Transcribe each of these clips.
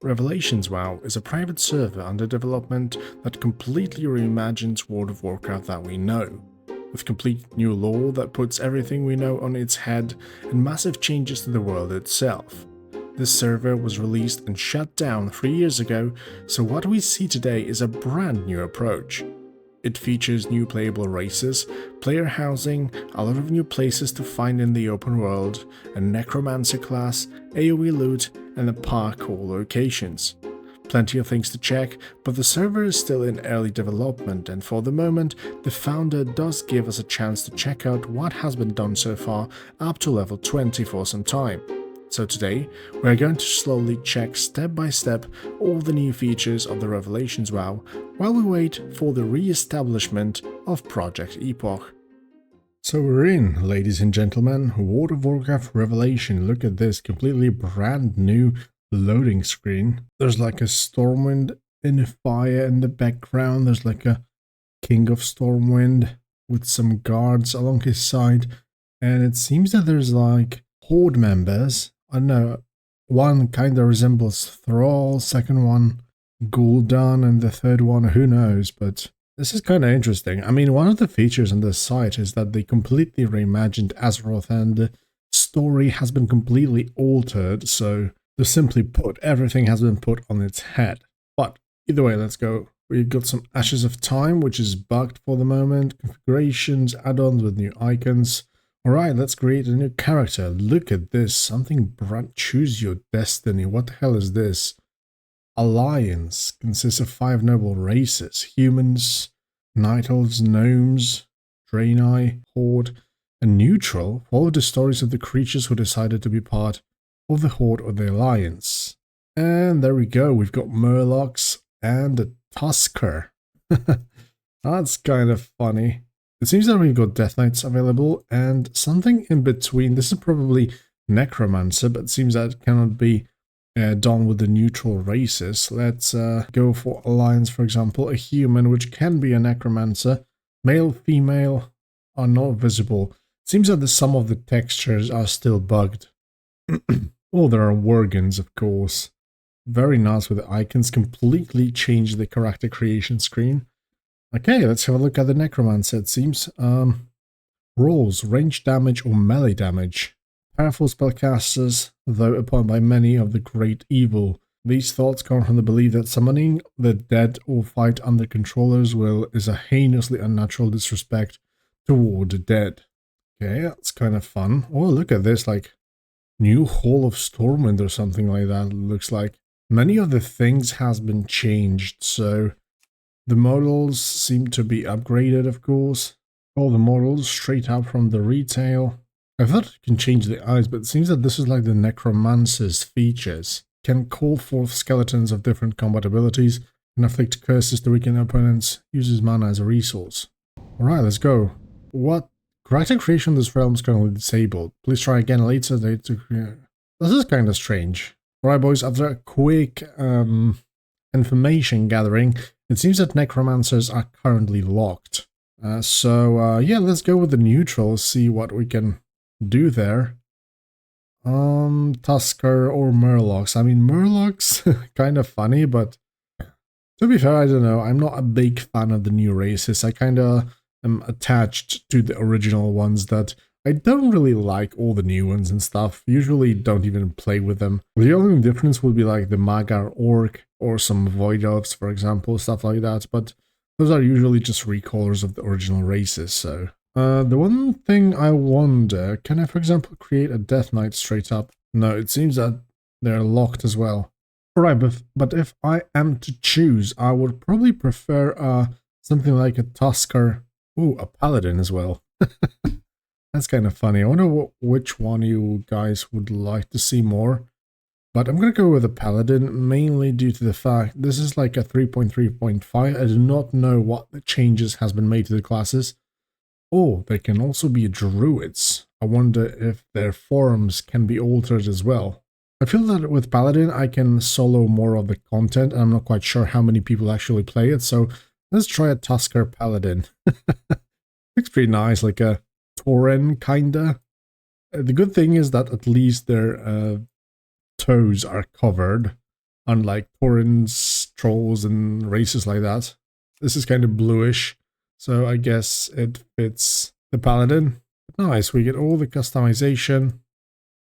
Revelations WoW is a private server under development that completely reimagines World of Warcraft that we know, with complete new lore that puts everything we know on its head and massive changes to the world itself. This server was released and shut down 3 years ago, so what we see today is a brand new approach. It features new playable races, player housing, a lot of new places to find in the open world, a necromancer class, AoE loot, and a parkour locations. Plenty of things to check, but the server is still in early development, and for the moment, the founder does give us a chance to check out what has been done so far up to level 20 for some time. So today, we're going to slowly check step by step all the new features of the Revelations WoW while we wait for the re-establishment of Project Epoch. So we're in, ladies and gentlemen, World of Warcraft Revelation. Look at this completely brand new loading screen. There's like a Stormwind in fire in the background. There's like a King of Stormwind with some guards along his side. And it seems that there's like Horde members. I don't know, one kind of resembles Thrall, second one Gul'dan, and the third one who knows, but this is kind of interesting. I mean, one of the features on this site is that they completely reimagined Azeroth and the story has been completely altered, so to simply put, everything has been put on its head. But either way, let's go. We've got some Ashes of Time, which is bugged for the moment, configurations, add-ons with new icons. Alright, let's create a new character. Look at this, something brand. Choose your destiny. What the hell is this? Alliance consists of 5 noble races: humans, night elves, gnomes, Draenei, Horde, and neutral. Follow the stories of the creatures who decided to be part of the Horde or the Alliance. And there we go, we've got Murlocs and a Tusker. That's kind of funny. It seems that we've got Death Knights available and something in between. This is probably Necromancer, but it seems that it cannot be done with the neutral races. Let's go for Alliance, for example. A human, which can be a Necromancer. Male, female are not visible. It seems that some of the textures are still bugged. Oh, there are Worgens, of course. Very nice with the icons. Completely changed the character creation screen. Okay, let's have a look at the Necromancer. It seems rolls, range damage or melee damage. Powerful spellcasters, though upon by many of the great evil. These thoughts come from the belief that summoning the dead or fight under controller's will is a heinously unnatural disrespect toward the dead. Okay, that's kind of fun. Oh, look at this, like new Hall of Stormwind or something like that, it looks like. Many of the things has been changed, so the models seem to be upgraded, of course. All the models straight up from the retail. I thought it can change the eyes, but it seems that this is like the Necromancer's features. Can call forth skeletons of different combat abilities, can afflict curses to weaken opponents, uses mana as a resource. Alright, let's go. What? Character creation in this realm is currently disabled. Please try again later. This is kind of strange. Alright boys, after a quick information gathering, it seems that Necromancers are currently locked. Yeah, let's go with the neutral, see what we can do there. Tusker or Murlocs. I mean, Murlocs, kind of funny, but to be fair, I don't know. I'm not a big fan of the new races. I kind of am attached to the original ones that I don't really like all the new ones and stuff. Usually don't even play with them. The only difference would be like the Naga Orc or some Void Elves, for example, stuff like that. But those are usually just recolors of the original races, so. The one thing I wonder, can I, for example, create a Death Knight straight up? No, it seems that they're locked as well. Alright, but if I am to choose, I would probably prefer something like a Tusker. Ooh, a Paladin as well. That's kind of funny. I wonder which one you guys would like to see more. But I'm going to go with a Paladin, mainly due to the fact this is like a 3.3.5. I do not know what the changes has been made to the classes. Oh, they can also be druids. I wonder if their forms can be altered as well. I feel that with Paladin I can solo more of the content, and I'm not quite sure how many people actually play it, so let's try a Tusker Paladin. Looks pretty nice, like a Tauren kinda. The good thing is that at least their toes are covered. unlike Taurens, trolls, and races like that. This is kind of bluish, so I guess it fits the paladin. Nice, we get all the customization.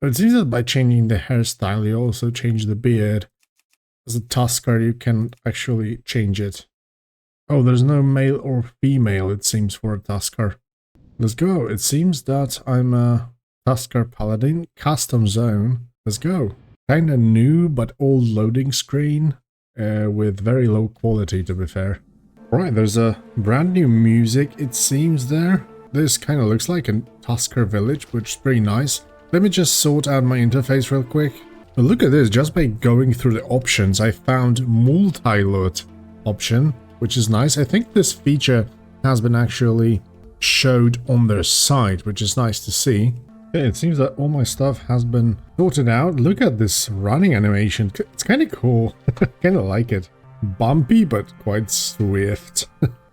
But it seems that by changing the hairstyle, you also change the beard. As a Tusker, you can't actually change it. Oh, there's no male or female, it seems, for a Tusker. Let's go. It seems that I'm a Tusker Paladin. Custom zone. Let's go. Kinda new, but old loading screen. With very low quality, to be fair. Right, there's a brand new music, it seems, there. This kind of looks like a Tusker village, which is pretty nice. Let me just sort out my interface real quick. But look at this, just by going through the options, I found multi-loot option, which is nice. I think this feature has been actually showed on their site, which is nice to see. Okay, it seems that all my stuff has been sorted out. Look at this running animation. It's kind of cool. Kind of like it. Bumpy, but quite swift.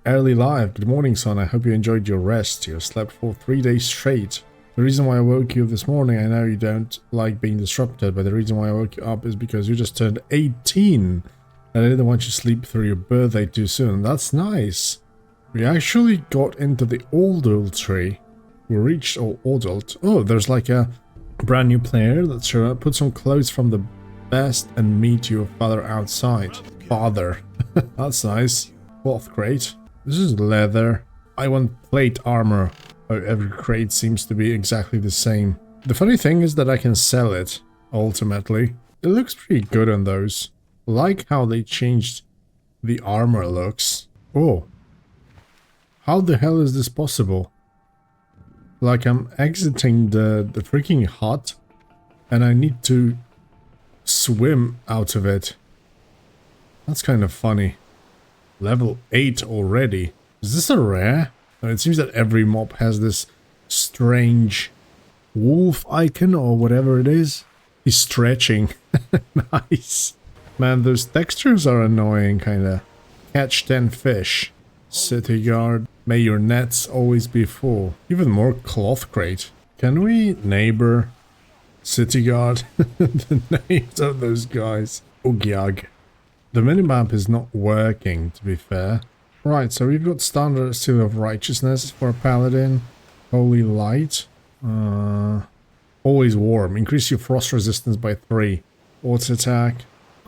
Early live. Good morning, son. I hope you enjoyed your rest. You slept for 3 days straight. The reason why I woke you up this morning, I know you don't like being disrupted, but the reason why I woke you up is because you just turned 18. And I didn't want you to sleep through your birthday too soon. That's nice. We actually got into the Oldult tree. We reached Oldult. Oh, there's like a brand new player that's showing up. Put some clothes from the best and meet your father outside. Father. That's nice. Cloth crate. This is leather. I want plate armor. Oh, every crate seems to be exactly the same. The funny thing is that I can sell it, ultimately. It looks pretty good on those. Like how they changed the armor looks. Oh. How the hell is this possible? Like I'm exiting the freaking hut and I need to swim out of it. That's kind of funny. Level 8 already. Is this a rare? It seems that every mob has this strange wolf icon or whatever it is. He's stretching. Nice. Man, those textures are annoying, kinda. Catch 10 fish. City guard. May your nets always be full. Even more cloth crate. Can we neighbor city guard? The names of those guys. Ugyag. The minimap is not working, to be fair. Right, so we've got standard seal of righteousness for a paladin. Holy light. Always warm. Increase your frost resistance by 3. Auto attack.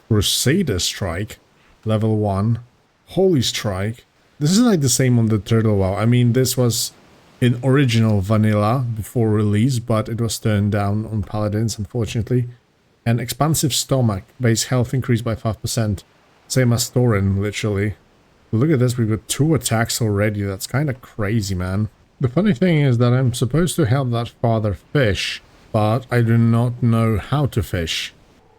Crusader strike. Level 1. Holy strike. This is like the same on the turtle WoW. I mean, this was in original vanilla before release, but it was turned down on paladins, unfortunately. And expansive stomach. Base health increased by 5%. Same as Thorin, literally. Look at this, we've got 2 attacks already. That's kind of crazy, man. The funny thing is that I'm supposed to help that father fish, but I do not know how to fish.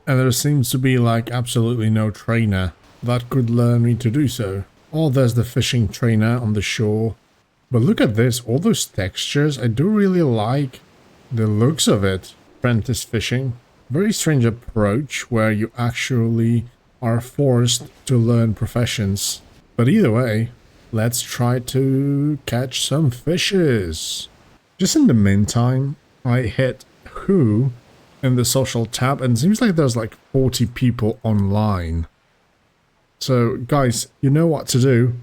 And there seems to be like absolutely no trainer that could learn me to do so. Oh, there's the fishing trainer on the shore. But look at this, all those textures. I do really like the looks of it. Apprentice fishing. Very strange approach where you actually are forced to learn professions. But either way, let's try to catch some fishes. Just in the meantime, I hit who in the social tab and it seems like there's like 40 people online. So guys, you know what to do.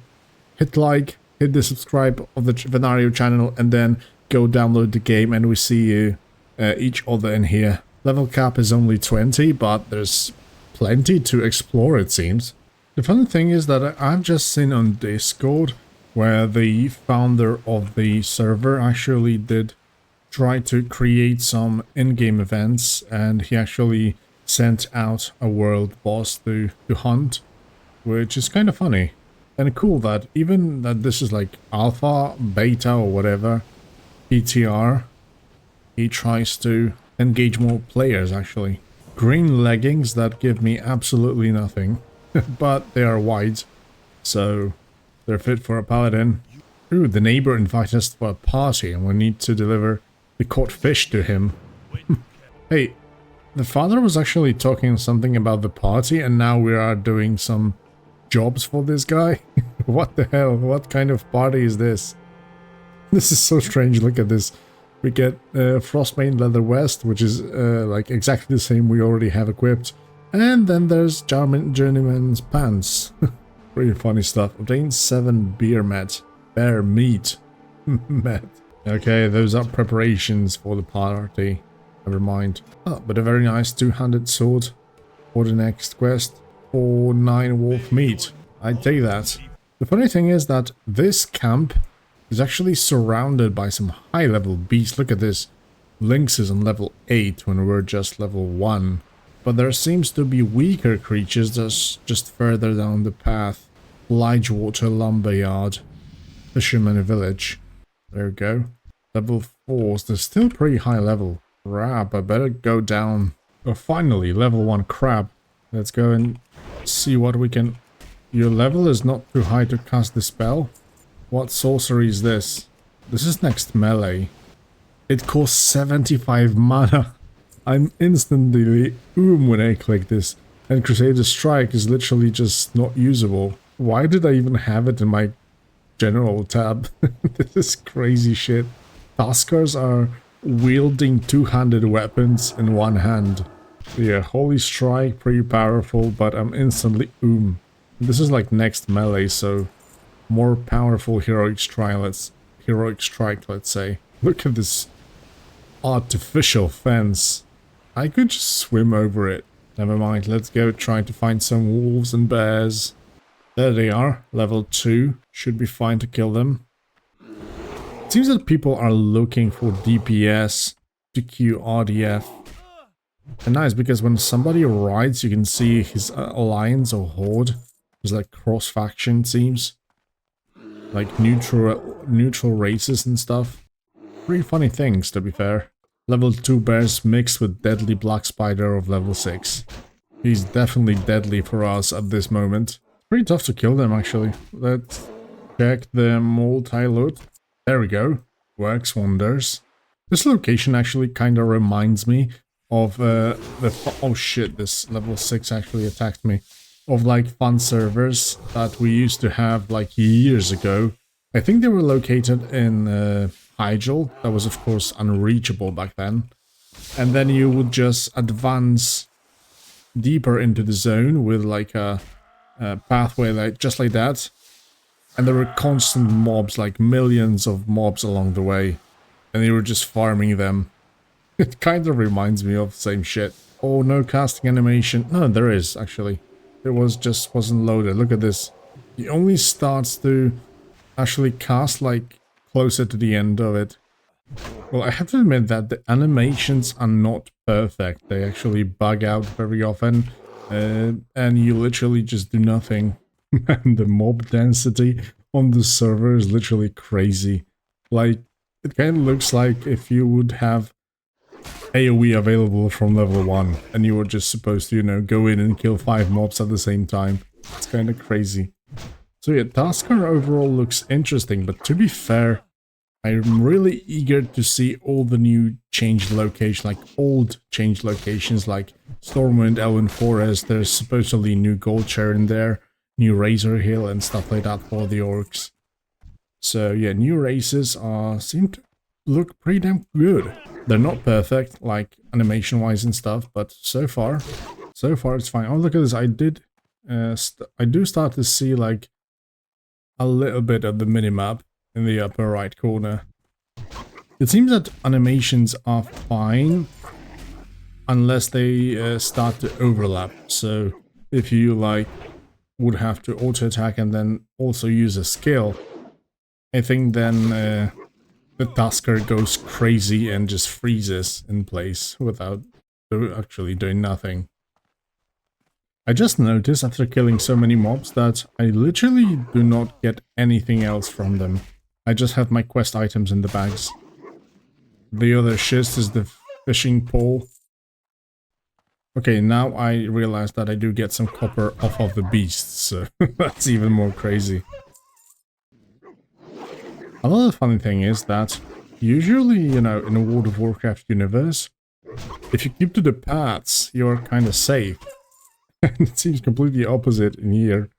Hit like, hit the subscribe of the Venario channel and then go download the game and we see you each other in here. Level cap is only 20, but there's plenty to explore, it seems. The funny thing is that I've just seen on Discord where the founder of the server actually did try to create some in-game events and he actually sent out a world boss to hunt, which is kind of funny. And cool that even that this is like alpha, beta or whatever, PTR, he tries to engage more players actually. Green leggings that give me absolutely nothing. But they are white, so they're fit for a paladin. Ooh, the neighbor invited us for a party and we need to deliver the caught fish to him. Hey, the father was actually talking something about the party and now we are doing some jobs for this guy? What the hell? What kind of party is this? This is so strange, look at this. We get Frostbane Leather Vest, which is like exactly the same we already have equipped. And then there's Journeyman's Pants. Pretty funny stuff. Obtain 7 bear meat. Met. Okay, those are preparations for the party. Never mind. Oh, but a very nice two-handed sword for the next quest for 9 wolf meat. I'd take that. The funny thing is that this camp is actually surrounded by some high-level beasts. Look at this. Lynx is on level 8 when we're just level 1. But there seems to be weaker creatures that's just further down the path. Blightwater Lumberyard. Fisherman Village. There we go. Level 4, so they're still pretty high level. Crap, I better go down. Oh, finally, level 1 crab. Let's go and see what we can... Your level is not too high to cast the spell. What sorcery is this? This is next melee. It costs 75 mana. I'm instantly when I click this. And Crusader Strike is literally just not usable. Why did I even have it in my general tab? This is crazy shit. Taskers are wielding two-handed weapons in one hand. Yeah, Holy Strike, pretty powerful, but I'm instantly This is like next melee, so more powerful heroic strike, let's say. Look at this artificial fence. I could just swim over it. Never mind, let's go try to find some wolves and bears. There they are, level 2. Should be fine to kill them. It seems that people are looking for DPS to queue RDF. And nice, because when somebody rides, you can see his alliance or horde. It's like cross-faction, seems. Like neutral races and stuff. Pretty funny things, to be fair. Level 2 bears mixed with deadly black spider of level 6. He's definitely deadly for us at this moment. Pretty tough to kill them, actually. Let's check the multi-loot. There we go. Works wonders. This location actually kind of reminds me of oh shit, this level 6 actually attacked me. Of like fun servers that we used to have like years ago. I think they were located in Hyjal. That was of course unreachable back then. And then you would just advance deeper into the zone with like a pathway like just like that. And there were constant mobs, like millions of mobs along the way. And you were just farming them. It kind of reminds me of the same shit. Oh, no casting animation. No, there is, actually. It wasn't loaded. Look at this. He only starts to actually cast, like, closer to the end of it. Well, I have to admit that the animations are not perfect. They actually bug out very often. And you literally just do nothing. And the mob density on the server is literally crazy. Like, it kind of looks like if you would have AoE available from level 1 and you were just supposed to, you know, go in and kill 5 mobs at the same time. It's kind of crazy. So yeah, Tasker overall looks interesting, but to be fair, I'm really eager to see all the new changed locations, like old changed locations like Stormwind, Elven Forest. There's supposedly new Goldshire in there. New Razor Hill and stuff like that for the orcs. So yeah, new races seem to look pretty damn good. They're not perfect, like animation-wise and stuff, but so far it's fine. Oh, look at this! I do start to see like a little bit of the minimap in the upper right corner. It seems that animations are fine unless they start to overlap. So if you like would have to auto attack and then also use a skill, I think then the Tasker goes crazy and just freezes in place without actually doing nothing. I just noticed after killing so many mobs that I literally do not get anything else from them. I just have my quest items in the bags. The other shit is the fishing pole. Okay, now I realize that I do get some copper off of the beasts, so that's even more crazy. Another funny thing is that usually, you know, in a World of Warcraft universe, if you keep to the paths, you're kind of safe. And it seems completely opposite in here.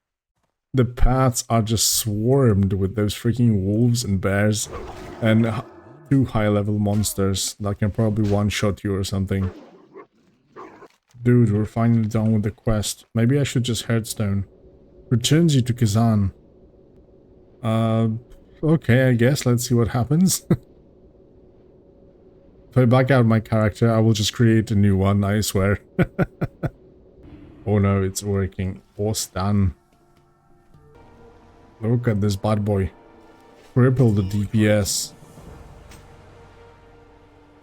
The paths are just swarmed with those freaking wolves and bears and 2 high-level monsters that can probably one-shot you or something. Dude, we're finally done with the quest. Maybe I should just headstone. Returns you to Kazan. Okay, I guess. Let's see what happens. If I black out my character, I will just create a new one, I swear. Oh no, it's working. What's done? Look at this bad boy. Triple the DPS.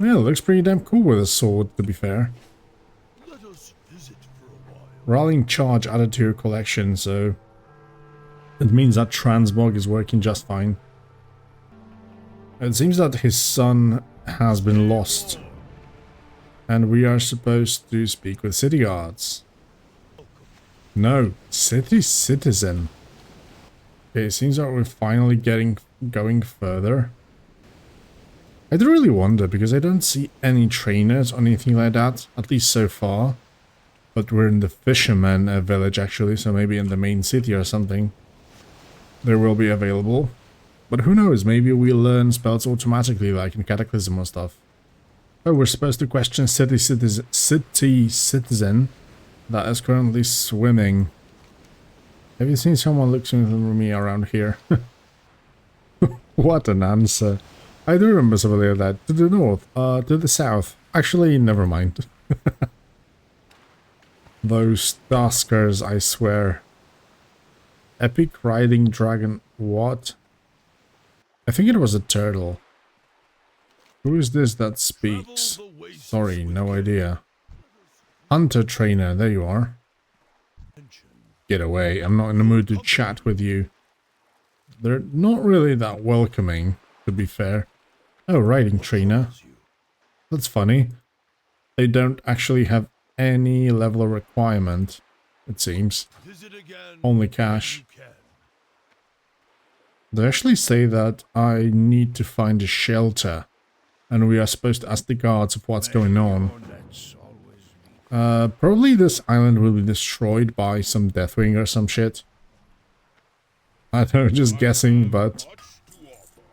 Yeah, it looks pretty damn cool with a sword, to be fair. Let us visit for a while. Rallying charge added to your collection, so it means that transmog is working just fine. It seems that his son has been lost, and we are supposed to speak with city guards. No, city citizen. Okay, it seems that we're finally going further. I do really wonder, because I don't see any trainers or anything like that, at least so far. But we're in the fisherman village actually, so maybe in the main city or something they will be available. But who knows, maybe we'll learn spells automatically like in Cataclysm or stuff. Oh, we're supposed to question city citizen that is currently swimming. Have you seen someone looking for me around here? What an answer. I do remember something like that. To the north, to the south. Actually, never mind. Those taskers, I swear. Epic riding dragon. What? I think it was a turtle. Who is this that speaks? Sorry, no idea. Hunter trainer, there you are. Get away, I'm not in the mood to chat with you. They're not really that welcoming, to be fair. Oh, riding trainer. That's funny. They don't actually have any level requirement, it seems. Only cash. They actually say that I need to find a shelter, and we are supposed to ask the guards of what's going on. Probably this island will be destroyed by some Deathwing or some shit. I don't know, just guessing, but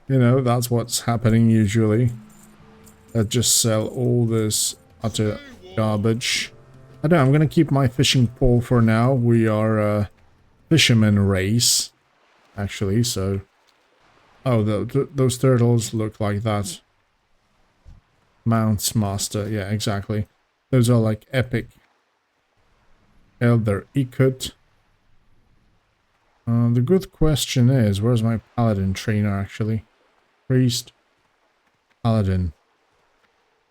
you know, that's what's happening usually. They just sell all this utter garbage. I don't know, I'm gonna keep my fishing pole for now. We are a fisherman race, actually, so... Oh, those turtles look like that. Mounts Master, yeah, exactly. Those are like epic. Elder Ikut. The good question is, where's my paladin trainer actually? Priest. Paladin.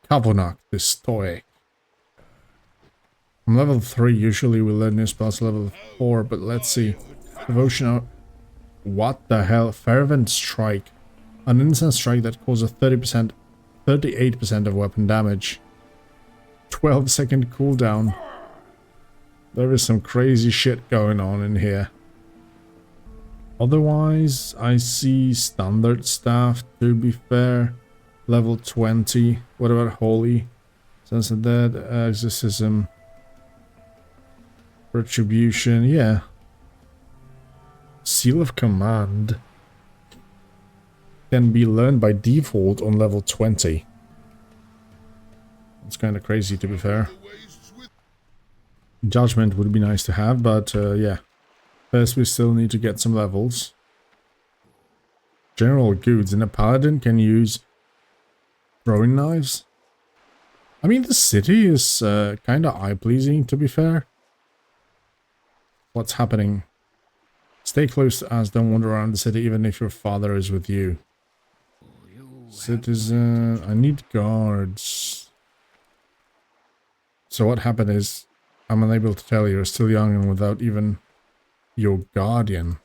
Kavonak the Stoic. I'm level 3, usually we learn new spells level 4, but let's see. Devotion. What the hell? Fervent Strike. An instant strike that causes 38% of weapon damage. 12-second cooldown. There is some crazy shit going on in here. Otherwise, I see standard staff, to be fair. Level 20. What about Holy? Sense of Dead, Exorcism. Retribution, yeah. Seal of Command can be learned by default on level 20. It's kind of crazy, to be fair. Judgment would be nice to have, but yeah. First we still need to get some levels. General goods, and a paladin can use throwing knives. I mean, the city is kind of eye-pleasing, to be fair. What's happening? Stay close to us, don't wander around the city even if your father is with you. Citizen, I need guards. So what happened is, I'm unable to tell, you're still young and without even your guardian.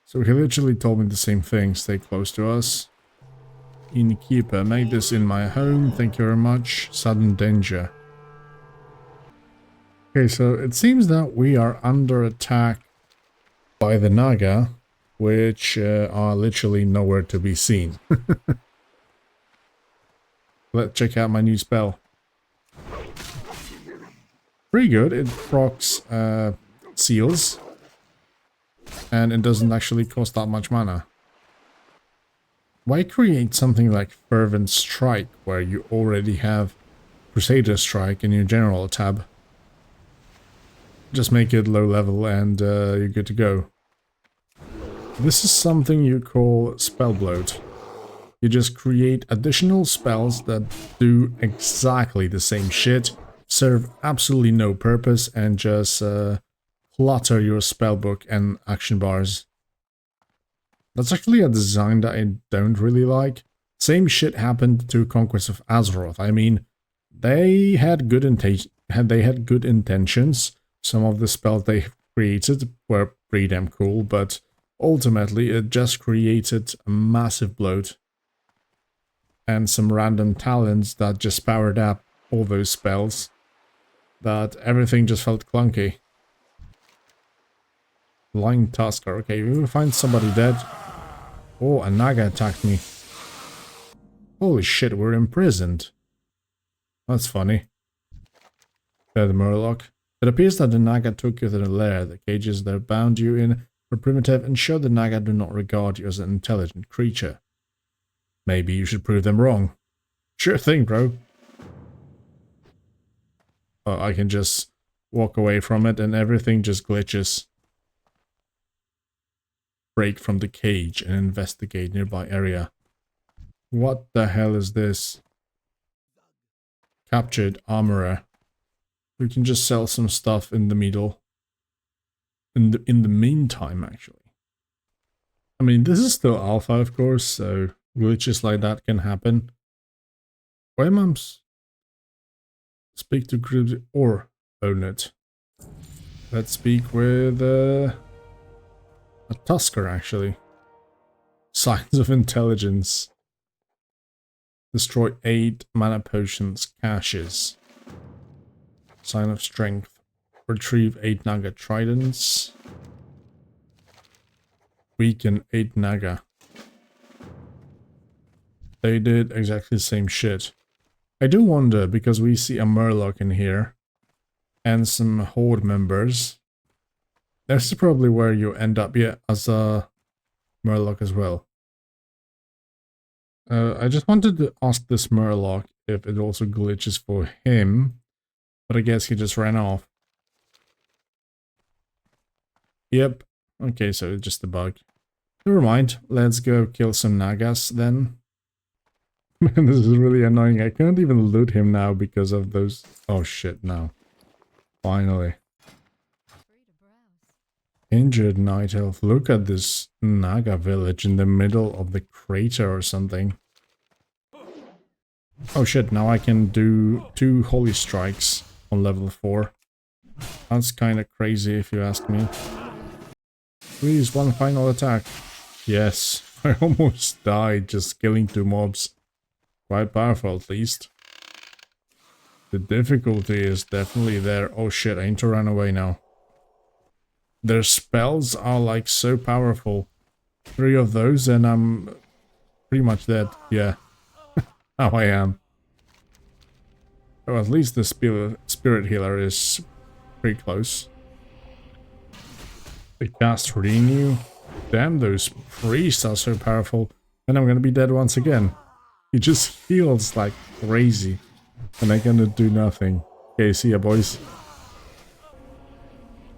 So he literally told me the same thing, stay close to us. Innkeeper, make this in my home, thank you very much. Sudden danger. Okay, so it seems that we are under attack by the Naga, which are literally nowhere to be seen. Let's check out my new spell. Pretty good, it procs seals, and it doesn't actually cost that much mana. Why create something like Fervent Strike, where you already have Crusader Strike in your general tab. Just make it low level and you're good to go. This is something you call spell bloat. You just create additional spells that do exactly the same shit, serve absolutely no purpose, and just clutter your spellbook and action bars. That's actually a design that I don't really like. Same shit happened to Conquest of Azeroth. I mean, they had good intentions. Some of the spells they created were pretty damn cool, but ultimately it just created a massive bloat. And some random talents that just powered up all those spells. That everything just felt clunky. Flying Tusker. Okay, we will find somebody dead. Oh, a Naga attacked me. Holy shit, we're imprisoned. That's funny. Dead Murloc. It appears that the Naga took you to the lair. The cages that bound you in were primitive and show the Naga do not regard you as an intelligent creature. Maybe you should prove them wrong. Sure thing, bro. Oh, I can just walk away from it and everything just glitches. Break from the cage and investigate nearby area. What the hell is this? Captured armorer. We can just sell some stuff in the middle. In the meantime, actually. I mean, this is still alpha, of course, so glitches like that can happen. Why mums? Speak to groups or own it. Let's speak with a Tusker, actually. Signs of intelligence. Destroy 8 mana potions caches. Sign of strength. Retrieve 8 Naga tridents. Weaken 8 Naga. They did exactly the same shit. I do wonder, because we see a Murloc in here. And some Horde members. This is probably where you end up, yeah, as a Murloc as well. I just wanted to ask this Murloc if it also glitches for him. But I guess he just ran off. Yep. Okay, so it's just a bug. Never mind. Let's go kill some Nagas then. Man, this is really annoying. I can't even loot him now because of those... Oh shit, no. Finally. Injured night elf. Look at this Naga village in the middle of the crater or something. Oh shit, now I can do 2 holy strikes on level 4. That's kinda crazy if you ask me. Please, one final attack. Yes, I almost died just killing 2 mobs. Quite powerful at least. The difficulty is definitely there. Oh shit, I need to run away now. Their spells are like so powerful. 3 of those and I'm pretty much dead. Yeah. How I am. Oh, at least the spirit healer is pretty close. They cast Renew. Damn, those priests are so powerful. And I'm gonna be dead once again. He just heals like crazy. And I'm gonna do nothing. Okay, see ya, boys.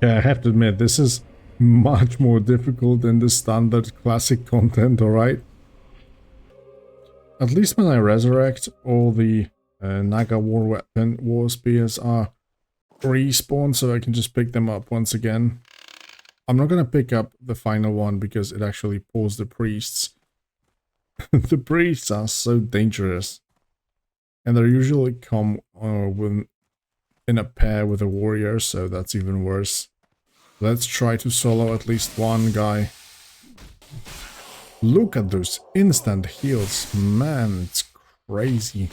Yeah, I have to admit, this is much more difficult than the standard classic content, alright? At least when I resurrect, all the Naga war spears are respawned, so I can just pick them up once again. I'm not gonna pick up the final one because it actually pulls the priests. The priests are so dangerous. And they usually come in a pair with a warrior, so that's even worse. Let's try to solo at least one guy. Look at those instant heals, man, it's crazy.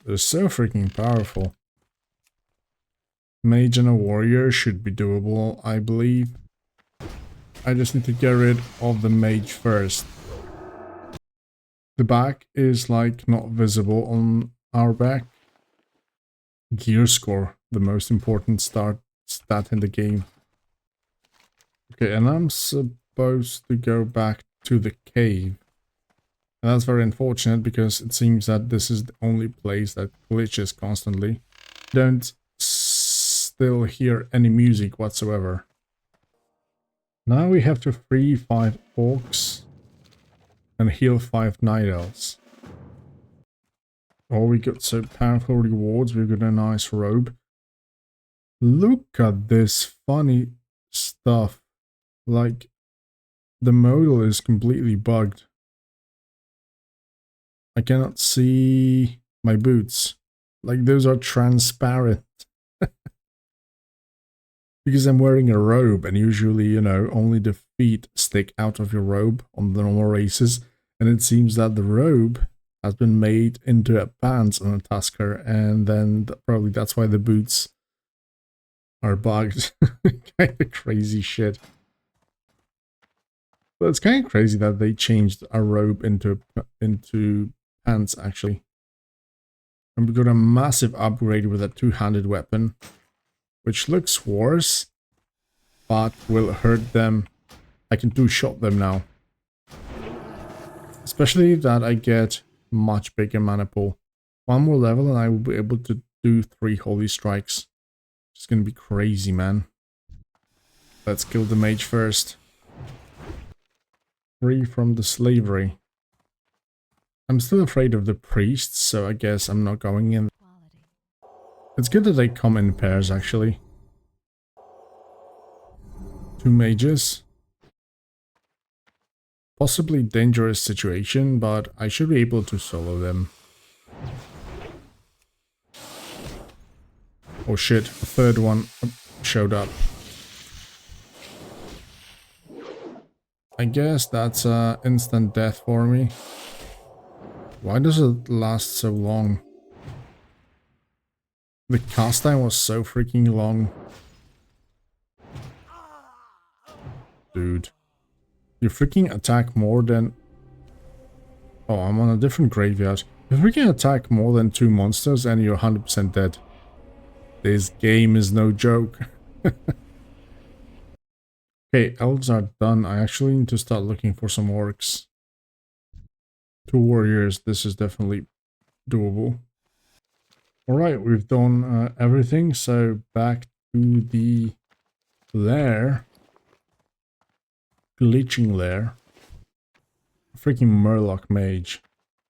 They're so freaking powerful. Mage and a warrior should be doable, I believe. I just need to get rid of the mage first. The back is like not visible on our back. Gear score, the most important stat in the game. Okay, and I'm supposed to go back to the cave. And that's very unfortunate because it seems that this is the only place that glitches constantly. Don't still hear any music whatsoever. Now we have to free 5 orcs and heal 5 night elves. Oh, we got so powerful rewards. We got a nice robe. Look at this funny stuff. Like, the model is completely bugged. I cannot see my boots. Like, those are transparent. Because I'm wearing a robe, and usually, you know, only the feet stick out of your robe on the normal races. And it seems that the robe has been made into a pants on a Tusker, and then probably that's why the boots are bugged. Kind of crazy shit. But it's kind of crazy that they changed a robe into pants, actually. And we got a massive upgrade with a two-handed weapon, which looks worse, but will hurt them. I can two-shot them now. Especially that I get much bigger mana pool. One more level and I will be able to do 3 holy strikes. It's gonna be crazy, man. Let's kill the mage first. Free from the slavery. I'm still afraid of the priests, so I guess I'm not going in. It's good that they come in pairs, actually. 2 mages. Possibly dangerous situation, but I should be able to solo them. Oh shit, a third one showed up. I guess that's instant death for me. Why does it last so long? The cast time was so freaking long. Dude. You freaking attack more than... Oh, I'm on a different graveyard. You freaking attack more than 2 monsters and you're 100% dead. This game is no joke. Okay, elves are done. I actually need to start looking for some orcs. 2 warriors, this is definitely doable. Alright, we've done everything, so back to the lair. Glitching lair. Freaking Murloc mage.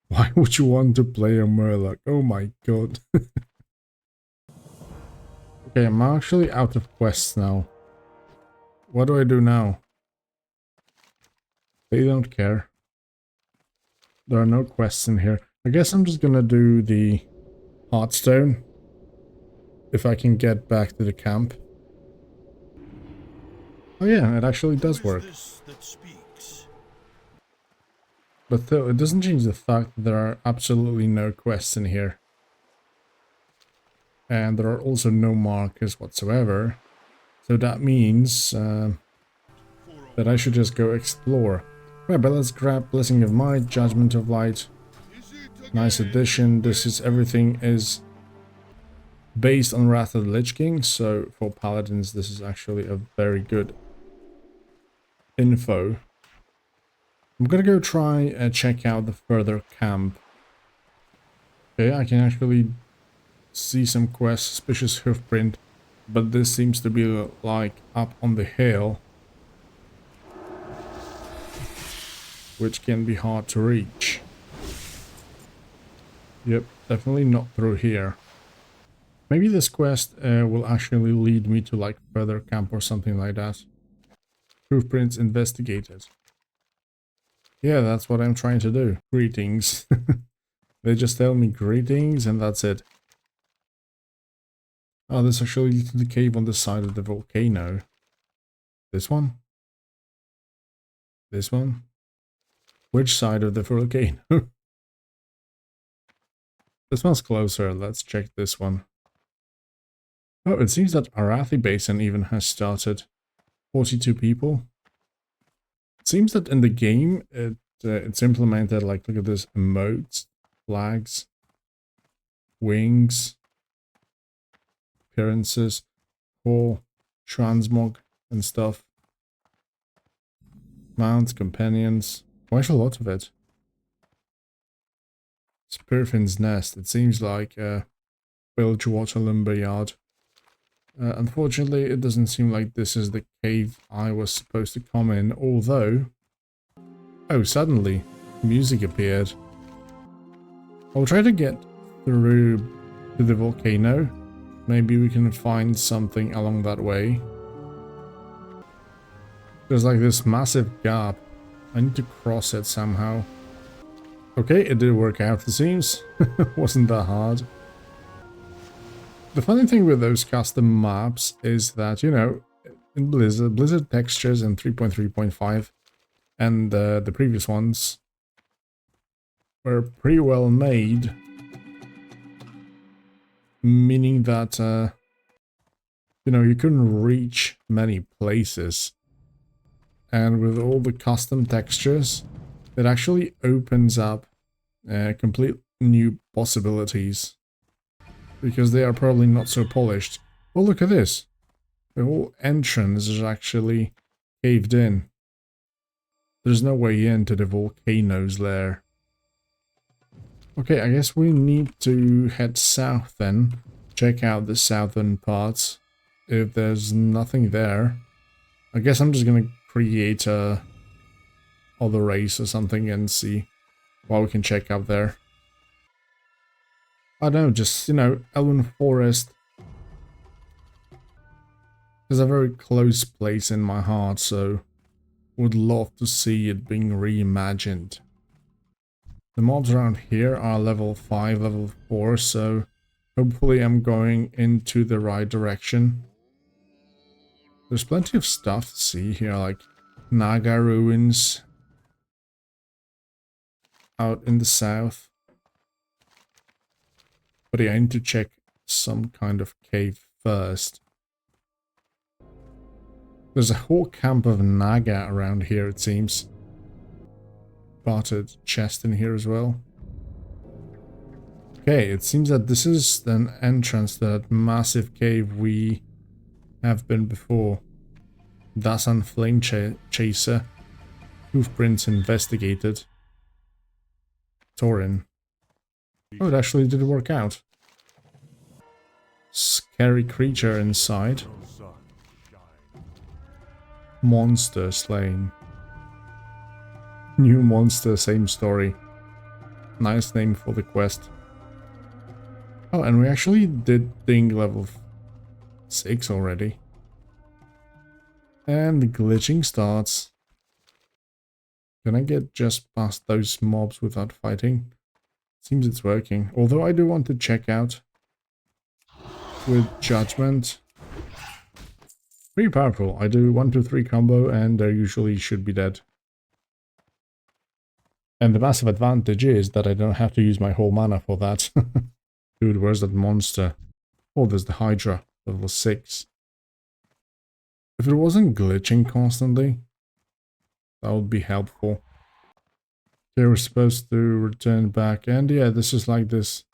Why would you want to play a Murloc? Oh my god. Okay, I'm actually out of quests now. What do I do now? They don't care. There are no quests in here. I guess I'm just gonna do the Heartstone. If I can get back to the camp. Oh yeah, it actually does work. But though it doesn't change the fact that there are absolutely no quests in here. And there are also no markers whatsoever. So that means that I should just go explore. Right, but let's grab Blessing of Might, Judgment of Light. Nice addition. This is everything is based on Wrath of the Lich King. So for paladins, this is actually a very good info. I'm gonna go try and check out the further camp. Okay, I can actually see some quests, suspicious hoofprint, but this seems to be like up on the hill, which can be hard to reach. Yep, definitely not through here. Maybe this quest will actually lead me to like further camp or something like that. Hoofprints investigated. Yeah, that's what I'm trying to do. Greetings. They just tell me greetings and that's it. Oh, this actually leads to the cave on the side of the volcano. This one? This one? Which side of the volcano? This one's closer. Let's check this one. Oh, it seems that Arathi Basin even has started. 42 people. It seems that in the game, it's implemented, like, look at this, emotes, flags, wings, appearances, core, transmog, and stuff. Mounts, companions, quite a lot of it. Spearfin's Nest. It seems like a Bilgewater lumberyard. Unfortunately, it doesn't seem like this is the cave I was supposed to come in, although... Oh, suddenly, music appeared. I'll try to get through to the volcano. Maybe we can find something along that way. There's like this massive gap. I need to cross it somehow. Okay, it did work out, it seems. Wasn't that hard. The funny thing with those custom maps is that, you know, in Blizzard textures in 3.3.5 and the previous ones were pretty well made. Meaning that, you know, you couldn't reach many places. And with all the custom textures, it actually opens up complete new possibilities. Because they are probably not so polished. Oh, look at this. The whole entrance is actually caved in. There's no way into the volcano's lair. Okay, I guess we need to head south then. Check out the southern parts. If there's nothing there, I guess I'm just gonna create a other race or something and see what we can check out there. I don't know, just, you know, Elven Forest is a very close place in my heart, so would love to see it being reimagined. The mobs around here are level 5, level 4, so hopefully I'm going into the right direction. There's plenty of stuff to see here, like Naga ruins out in the south. But yeah, I need to check some kind of cave first. There's a whole camp of Naga around here, it seems. Bartered chest in here as well. Okay, it seems that this is an entrance to that massive cave we have been before. Dasan Flame Chaser. Hoofprints investigated. Tauren. Oh, it actually did work out. Scary creature inside. Monster slain. New monster, same story. Nice name for the quest. Oh, and we actually did Ding level 6 already. And the glitching starts. Can I get just past those mobs without fighting? Seems it's working. Although I do want to check out with Judgment. Pretty powerful. I do 1, 2, 3 combo and they usually should be dead. And the massive advantage is that I don't have to use my whole mana for that. Dude, where's that monster? Oh, there's the Hydra, level 6. If it wasn't glitching constantly, that would be helpful. Okay, we're supposed to return back, and yeah, this is like this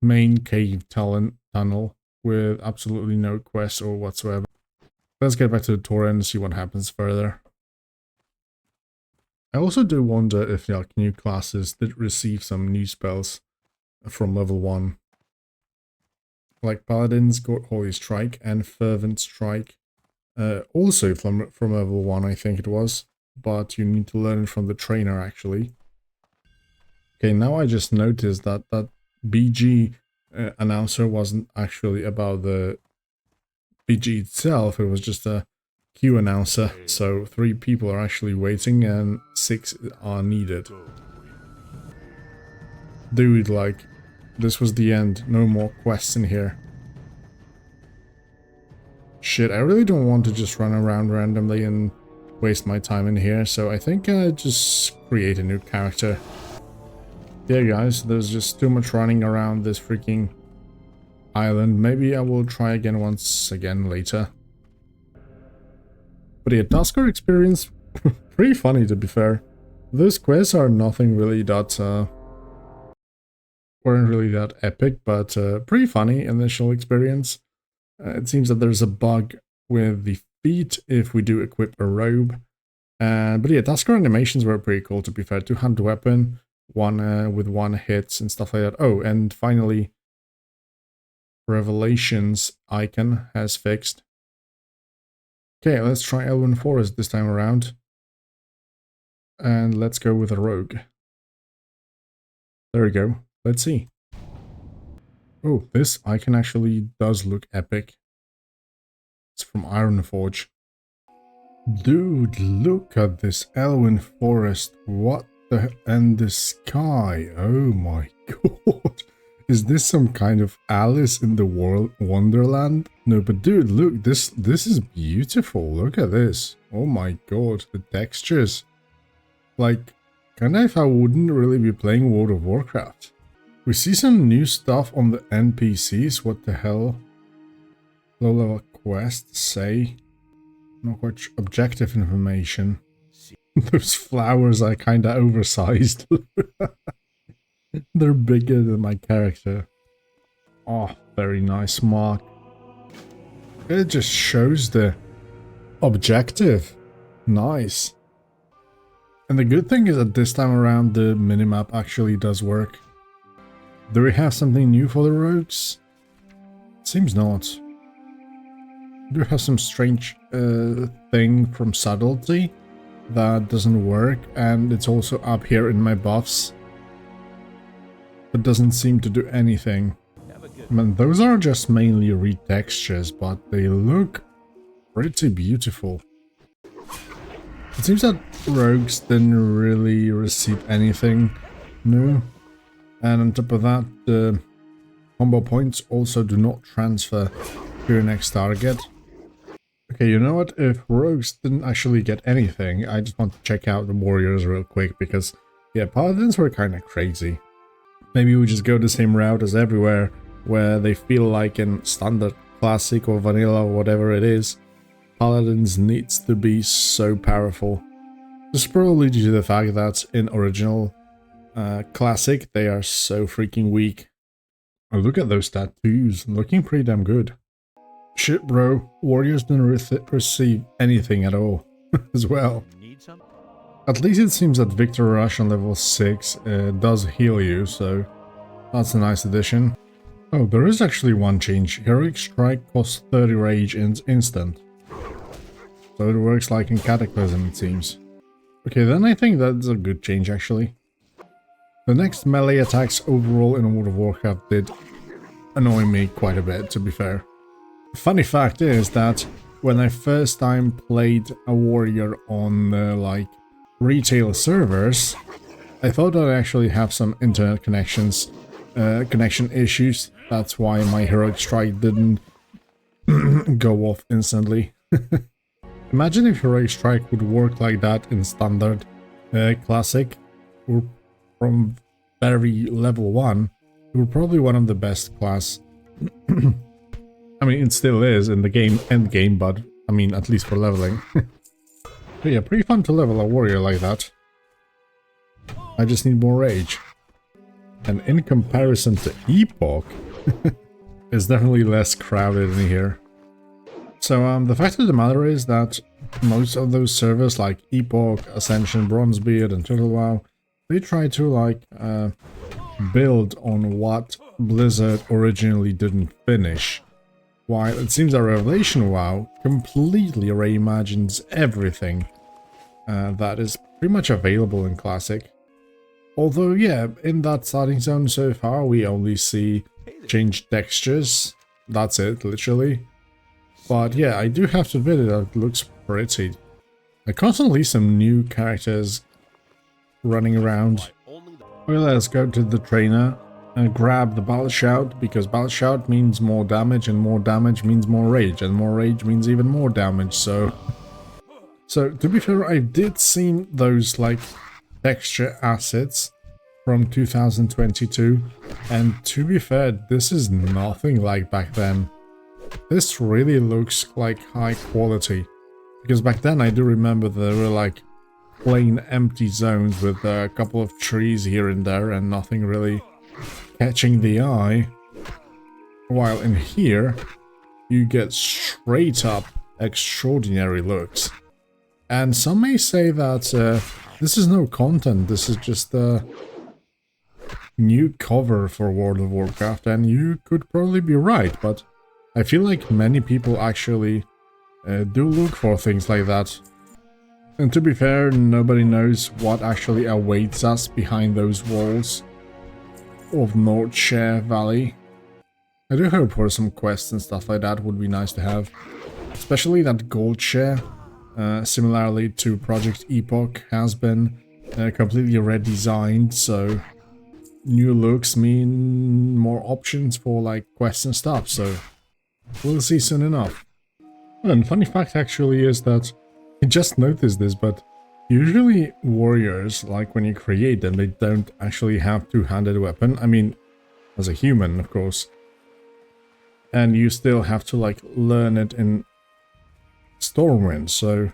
main cave tunnel with absolutely no quests or whatsoever. Let's get back to the Tauren and see what happens further. I also do wonder if like new classes did receive some new spells from level 1. Like Paladins got Holy Strike and Fervent Strike. Also from level 1, I think it was. But you need to learn it from the trainer, actually. Okay, now I just noticed that that BG announcer wasn't actually about the BG itself. It was just a queue announcer. So 3 people are actually waiting and 6 are needed. Dude, like, this was the end. No more quests in here. Shit, I really don't want to just run around randomly and waste my time in here, so I think I just create a new character. Yeah, guys, there's just too much running around this freaking island. Maybe I will try again once again later. But yeah, Tasker experience, pretty funny to be fair. Those quests are nothing really that, weren't really that epic, but pretty funny initial experience. It seems that there's a bug with the feet if we do equip a robe. But yeah, Tasker animations were pretty cool to be fair. 2-hand weapon, with one hits and stuff like that. Oh, and finally, Revelations icon has fixed. Okay, let's try Elven Forest this time around. And let's go with a rogue. There we go. Let's see. Oh, this icon actually does look epic. It's from Ironforge. Dude, look at this Elven Forest. What the... and the sky. Oh my god. Is this some kind of Alice in the Wonderland? No, but dude, look, this is beautiful. Look at this. Oh my god, the textures. Like, kinda if I wouldn't really be playing World of Warcraft. We see some new stuff on the NPCs. What the hell? Low level quests say. Not much objective information. Those flowers are kinda oversized. They're bigger than my character. Oh, very nice mark. It just shows the objective. Nice. And the good thing is that this time around the minimap actually does work. Do we have something new for the rogues? Seems not. We do have some strange thing from subtlety that doesn't work, and it's also up here in my buffs. But doesn't seem to do anything. I mean, those are just mainly retextures, but they look pretty beautiful. It seems that rogues didn't really receive anything new. And on top of that, the combo points also do not transfer to your next target. Okay, you know what? If rogues didn't actually get anything, I just want to check out the warriors real quick, because, yeah, paladins were kind of crazy. Maybe we just go the same route as everywhere, where they feel like in standard, classic, or vanilla, or whatever it is, paladins needs to be so powerful. This is probably due to the fact that in original classic, they are so freaking weak. Oh, look at those tattoos, looking pretty damn good. Shit, bro, warriors didn't receive anything at all, as well. At least it seems that Victor Rush on level 6 does heal you, so that's a nice addition. Oh, there is actually one change. Heroic Strike costs 30 rage instant. So it works like in Cataclysm, it seems. Okay, then I think that's a good change, actually. The next melee attacks overall in World of Warcraft did annoy me quite a bit, to be fair. Funny fact is that when I first time played a warrior on, like, retail servers, I thought I'd actually have some internet connection issues. That's why my Heroic Strike didn't go off instantly. Imagine if Heroic Strike would work like that in standard, classic, or from very level 1. It would probably one of the best class. I mean, it still is in the game, end game, but I mean, at least for leveling. But yeah, pretty fun to level a warrior like that. I just need more rage. And in comparison to Epoch, it's definitely less crowded in here. So the fact of the matter is that most of those servers like Epoch, Ascension, Bronzebeard and Turtle WoW, they try to like build on what Blizzard originally didn't finish. While it seems that Revelation WoW completely reimagines everything that is pretty much available in Classic. Although, yeah, in that starting zone so far, we only see changed textures. That's it, literally. But yeah, I do have to admit it looks pretty. Constantly some new characters running around. Well, let's go to the trainer and grab the Battle Shout, because Battle Shout means more damage, and more damage means more rage, and more rage means even more damage, so... So, to be fair, I did see those, like, texture assets from 2022, and to be fair, this is nothing like back then. This really looks like high quality, because back then I do remember there were like plain empty zones with a couple of trees here and there and nothing really catching the eye, while in here you get straight up extraordinary looks. And some may say that this is no content, this is just new cover for World of Warcraft, and you could probably be right, but I feel like many people actually do look for things like that. And to be fair, nobody knows what actually awaits us behind those walls of Northshire Valley. I do hope for some quests and stuff like that would be nice to have. Especially that Goldshire, similarly to Project Epoch, has been completely redesigned, so new looks mean more options for like quests and stuff, so we'll see soon enough. And funny fact actually is that I just noticed this, but usually warriors, like when you create them, they don't actually have two-handed weapon. I mean, as a human, of course. And you still have to like learn it in Stormwind, so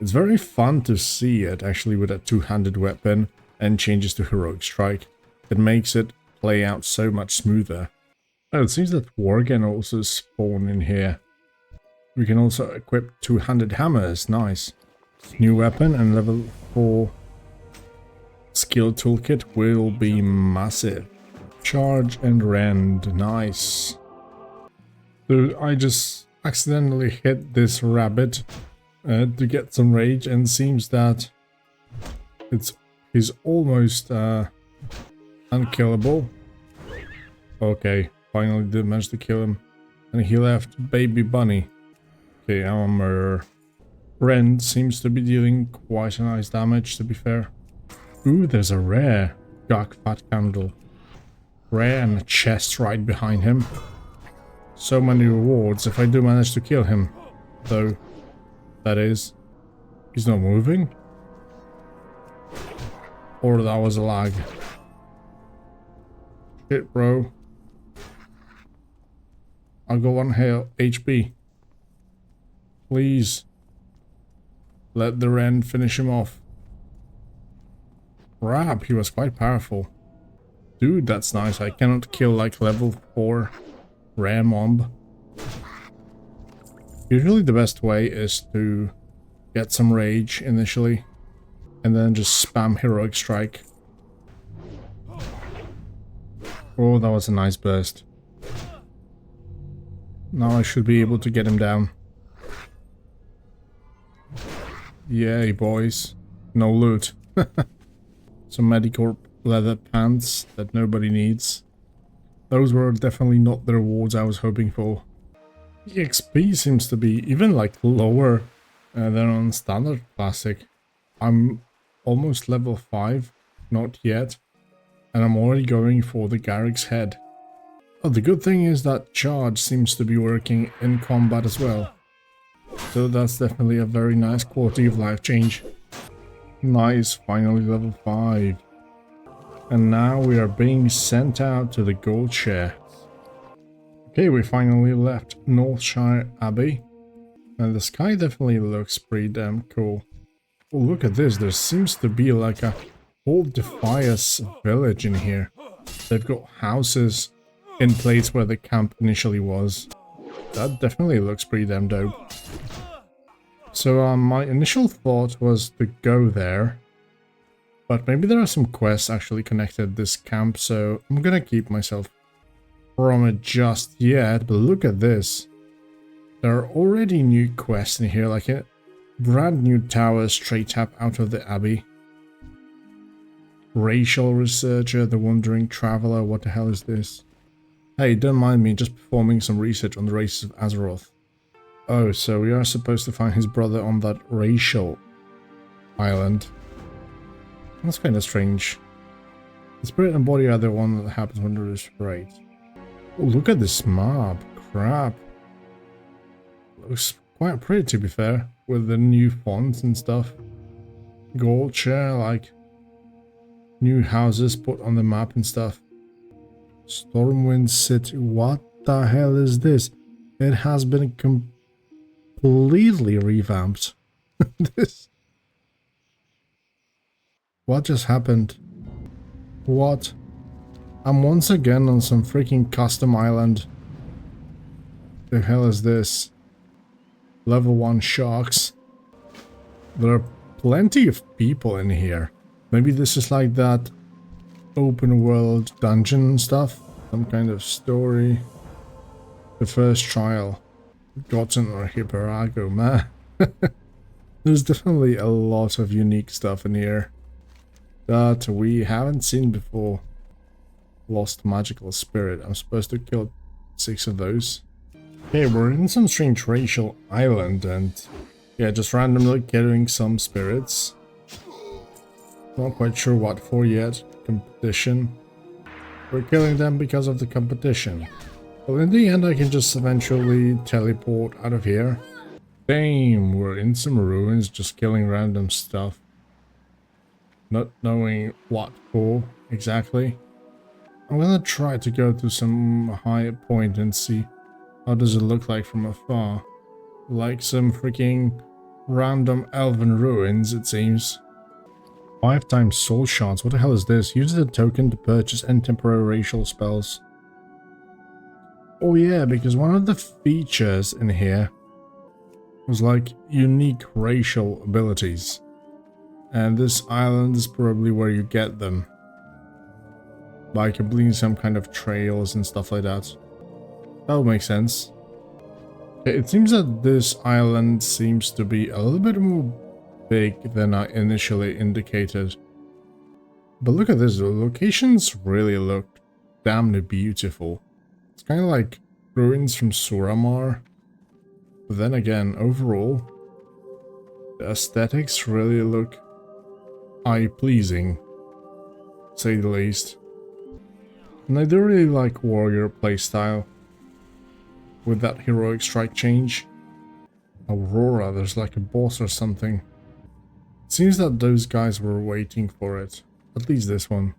it's very fun to see it actually with a two-handed weapon and changes to heroic strike. It makes it play out so much smoother. Oh, it seems that Worgen also spawn in here. We can also equip two-handed hammers, nice. New weapon and level 4 skill toolkit will be massive. Charge and rend, nice. So I just accidentally hit this rabbit to get some rage, and seems that he's almost unkillable. Okay, finally did manage to kill him. And he left baby bunny. Okay, armor. Rend seems to be dealing quite a nice damage, to be fair. Ooh, there's a rare dark fat candle. Rare and a chest right behind him. So many rewards if I do manage to kill him. Though, that is, he's not moving? Or that was a lag. Shit, bro. I'll go on HP. Please. Let the Rend finish him off. Crap, he was quite powerful. Dude, that's nice. I cannot kill like level 4 rare mob. Usually the best way is to get some rage initially and then just spam heroic strike. Oh, that was a nice burst. Now I should be able to get him down. Yay, boys. No loot. Some Medicorp leather pants that nobody needs. Those were definitely not the rewards I was hoping for. The XP seems to be even like lower than on standard classic. I'm almost level 5, not yet, and I'm already going for the Garrig's head. Oh, the good thing is that charge seems to be working in combat as well. So that's definitely a very nice quality of life change. Nice, finally level 5. And now we are being sent out to the Goldshire. Okay, we finally left Northshire Abbey. And the sky definitely looks pretty damn cool. Oh, look at this, there seems to be like a whole Defias village in here. They've got houses in place where the camp initially was. That definitely looks pretty damn dope. So my initial thought was to go there, but maybe there are some quests actually connected to this camp, so I'm gonna keep myself from it just yet. But look at this. There are already new quests in here, like a brand new tower straight up out of the abbey. Racial researcher, the wandering traveler, what the hell is this? Hey, don't mind me, just performing some research on the races of Azeroth. Oh, so we are supposed to find his brother on that racial island. That's kind of strange. The spirit and body are the one that happens when there is right. Oh, look at this mob. Crap. Looks quite pretty, to be fair, with the new fonts and stuff. Goldshire, like new houses put on the map and stuff. Stormwind City. What the hell is this? It has been completely revamped. This. What just happened? What? I'm once again on some freaking custom island. The hell is this? Level 1 sharks. There are plenty of people in here. Maybe this is like that open world dungeon stuff. Some kind of story. The first trial. Gotten or Hipparago, man. There's definitely a lot of unique stuff in here that we haven't seen before. Lost magical spirit. I'm supposed to kill 6 of those. Okay, we're in some strange racial island and yeah, just randomly killing some spirits. Not quite sure what for yet. Competition. We're killing them because of the competition. Well, in the end I can just eventually teleport out of here. Damn, we're in some ruins just killing random stuff. Not knowing what for exactly. I'm gonna try to go to some high point and see how does it look like from afar. Like some freaking random elven ruins, it seems. 5 times soul shards, what the hell is this? Use the token to purchase and temporary racial spells. Oh yeah, because one of the features in here was like unique racial abilities. And this island is probably where you get them. By completing some kind of trails and stuff like that. That would make sense. It seems that this island seems to be a little bit more big than I initially indicated. But look at this, the locations really look damned beautiful. It's kind of like ruins from Suramar. But then again, overall, the aesthetics really look eye-pleasing, to say the least. And I do really like warrior playstyle. With that heroic strike change. Aurora, there's like a boss or something. It seems that those guys were waiting for it. At least this one.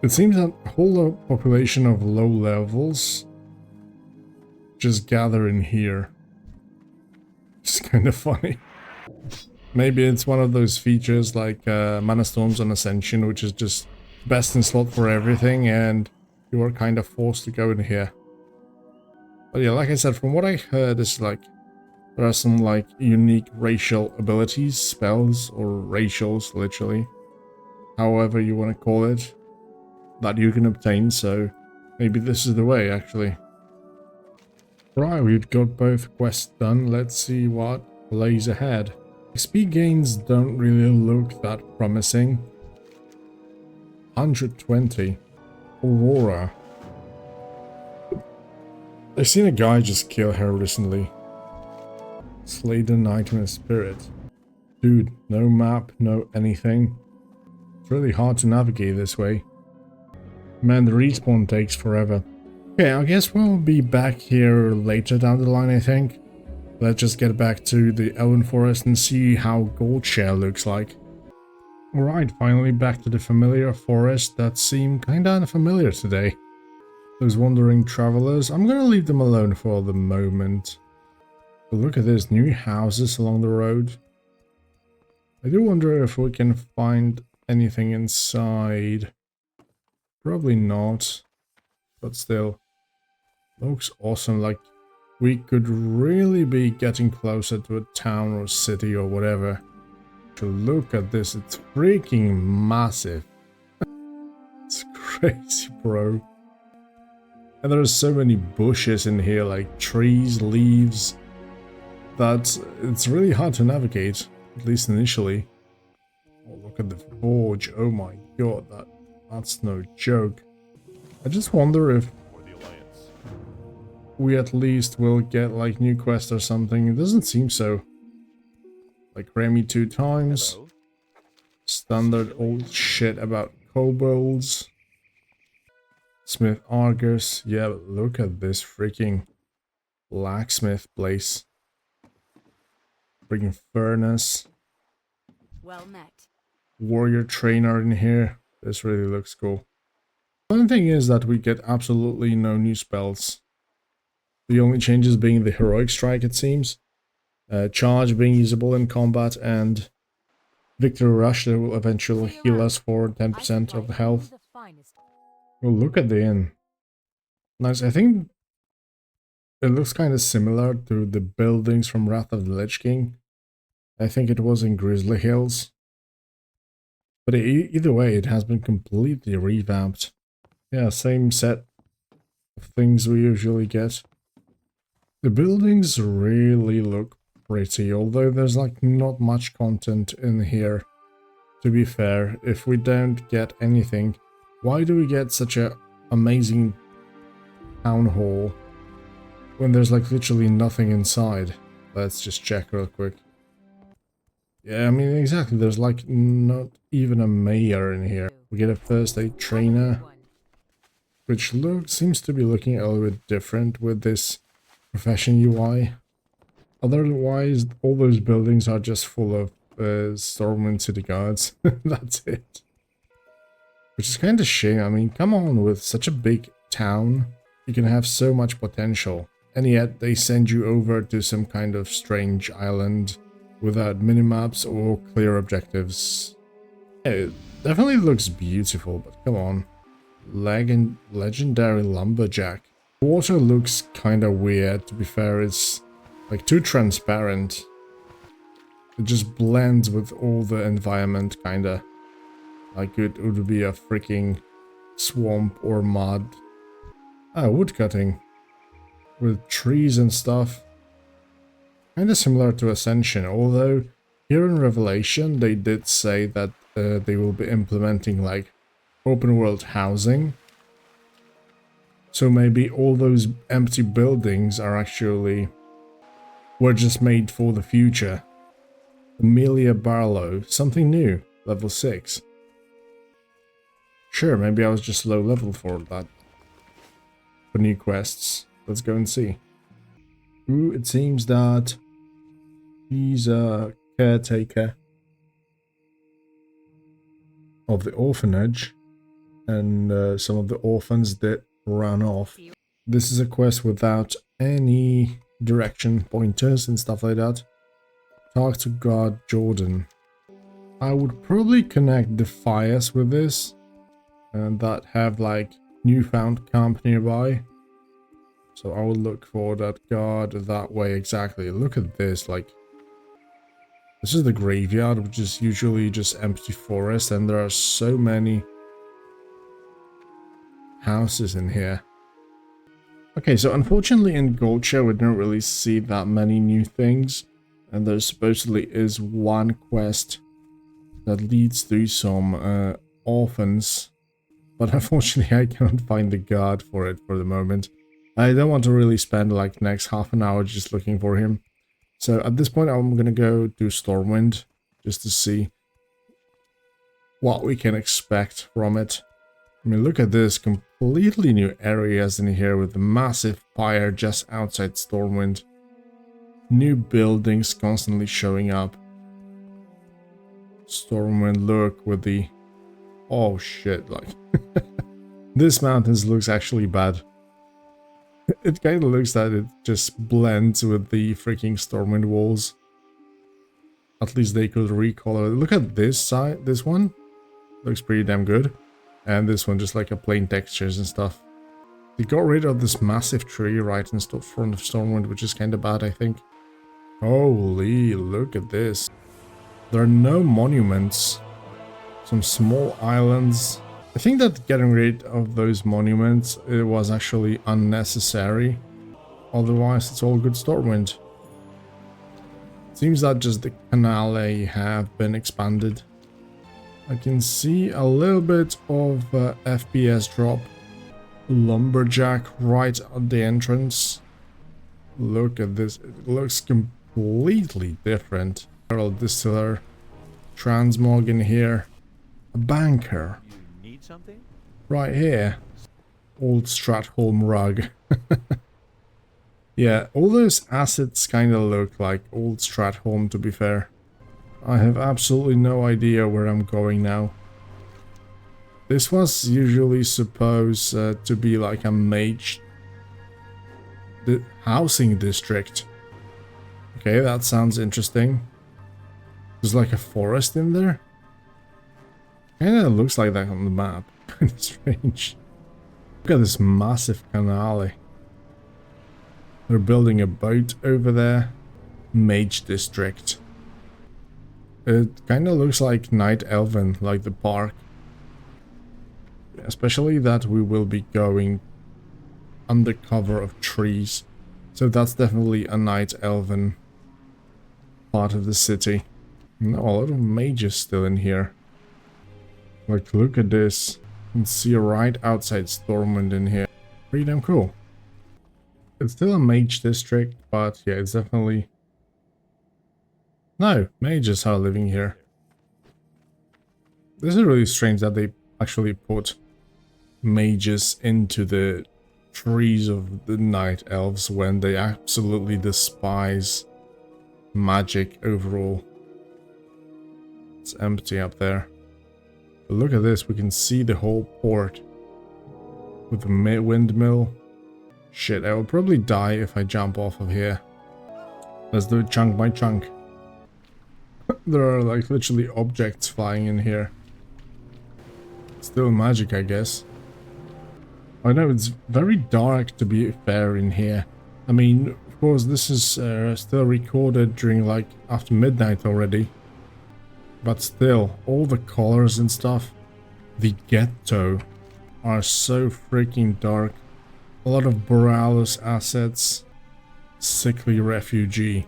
It seems that a whole population of low levels just gather in here. It's kind of funny. Maybe it's one of those features like Mana Storms on Ascension, which is just best in slot for everything, and you are kind of forced to go in here. But yeah, like I said, from what I heard, it's like there are some like unique racial abilities, spells, or racials, literally, however you want to call it, that you can obtain. So maybe this is the way, actually. Right, we've got both quests done. Let's see what lays ahead. XP gains don't really look that promising. 120. Aurora. I've seen a guy just kill her recently. Slay the nightmare spirit. Dude, no map, no anything. It's really hard to navigate this way. Man, the respawn takes forever. Okay, I guess we'll be back here later down the line, I think. Let's just get back to the Elven Forest and see how Goldshire looks like. Alright, finally back to the familiar forest that seemed kinda unfamiliar today. Those wandering travelers, I'm gonna leave them alone for the moment. But look at this, new houses along the road. I do wonder if we can find anything inside. Probably not, but still. Looks awesome, like we could really be getting closer to a town or city or whatever. To look at this, it's freaking massive. It's crazy, bro. And there are so many bushes in here, like trees, leaves, that it's really hard to navigate, at least initially. Oh, look at the forge. Oh my god, that's no joke. I just wonder if we at least will get like new quest or something. It doesn't seem so. Like Remy 2 times. Hello. Standard old shit about kobolds. Smith Argus. Yeah, but look at this freaking blacksmith place. Freaking furnace. Well met. Warrior trainer in here. This really looks cool. The only thing is that we get absolutely no new spells. The only changes being the heroic strike, it seems. Charge being usable in combat, and Victory Rush that will eventually heal us for 10% of the health. Oh, look at the inn. Nice. I think it looks kind of similar to the buildings from Wrath of the Lich King. I think it was in Grizzly Hills. But either way, it has been completely revamped. Yeah, same set of things we usually get. The buildings really look pretty, although there's like not much content in here. To be fair, if we don't get anything, why do we get such a amazing town hall when there's like literally nothing inside? Let's just check real quick. Yeah, I mean, exactly, there's like not even a mayor in here. We get a first aid trainer, which seems to be looking a little bit different with this profession UI. Otherwise, all those buildings are just full of Stormwind city guards. That's it. Which is kind of shame. I mean, come on, with such a big town, you can have so much potential. And yet they send you over to some kind of strange island without minimaps or clear objectives. Yeah, it definitely looks beautiful, but come on. Legendary lumberjack. Water looks kind of weird, to be fair. It's like too transparent. It just blends with all the environment, kinda. Like it would be a freaking swamp or mud. Ah, woodcutting. With trees and stuff. Kinda similar to Ascension, although here in Revelation they did say that they will be implementing like open world housing. So maybe all those empty buildings are actually were just made for the future. Amelia Barlow, something new, level 6. Sure, maybe I was just low level for that. For new quests. Let's go and see. Ooh, it seems that he's a caretaker of the orphanage, and some of the orphans that ran off. This is a quest without any direction pointers and stuff like that. Talk to God Jordan. I would probably connect the fires with this, and that have like newfound camp nearby. So I will look for that god that way exactly. Look at this, like this is the graveyard, which is usually just empty forest, and there are so many houses in here. Okay, so unfortunately in Goldshire we don't really see that many new things, and there supposedly is one quest that leads to some orphans, but unfortunately I cannot find the guard for it for the moment. I don't want to really spend like the next half an hour just looking for him. So at this point I'm gonna go to Stormwind just to see what we can expect from it. I mean, look at this, completely new areas in here with a massive pyre just outside Stormwind. New buildings constantly showing up. Stormwind, look with the... Oh shit, like... This mountains looks actually bad. It kind of looks that it just blends with the freaking Stormwind walls. At least they could recolor it. Look at this side, this one. Looks pretty damn good. And this one just like a plain textures and stuff. They got rid of this massive tree right in front of Stormwind, which is kind of bad, I think. Holy, look at this. There are no monuments. Some small islands. I think that getting rid of those monuments, it was actually unnecessary. Otherwise, it's all good Stormwind. Seems that just the canale have been expanded. I can see a little bit of FPS drop. Lumberjack right at the entrance. Look at this. It looks completely different. Barrel distiller. Transmog in here. A banker. You need something? Right here. Old Stratholm rug. Yeah, all those assets kind of look like old Stratholm, to be fair. I have absolutely no idea where I'm going now. This was usually supposed to be like a mage housing district. Okay, that sounds interesting. There's like a forest in there. Kinda looks like that on the map. Kinda strange. Look at this massive canale. They're building a boat over there. Mage district. It kind of looks like Night Elven, like the park. Especially that we will be going under cover of trees. So that's definitely a Night Elven part of the city. No, a lot of mages still in here. Like, look at this. You can see right outside Stormwind in here. Pretty damn cool. It's still a mage district, but yeah, it's definitely... No, mages are living here. This is really strange that they actually put mages into the trees of the night elves when they absolutely despise magic overall. It's empty up there. But look at this, we can see the whole port with the windmill. Shit, I will probably die if I jump off of here. Let's do it chunk by chunk. There are like literally objects flying in here. Still magic, I guess. I know it's very dark, to be fair, in here. I mean, of course, this is still recorded during like after midnight already. But still, all the colors and stuff, the ghetto, are so freaking dark. A lot of Borealis assets, sickly refugee.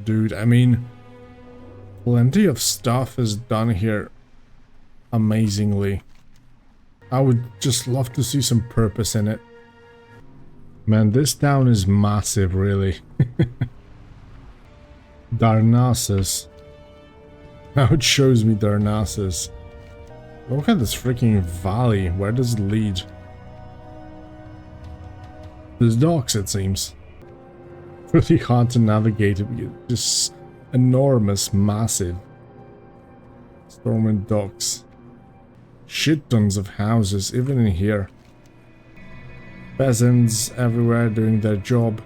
Dude, I mean, plenty of stuff is done here amazingly. I would just love to see some purpose in it. Man, this town is massive, really. Darnassus. Now it shows me Darnassus. Look at this freaking valley. Where does it lead? There's docks, it seems. Pretty hard to navigate. Just enormous, massive. Stormwind docks. Shit tons of houses, even in here. Peasants everywhere doing their job.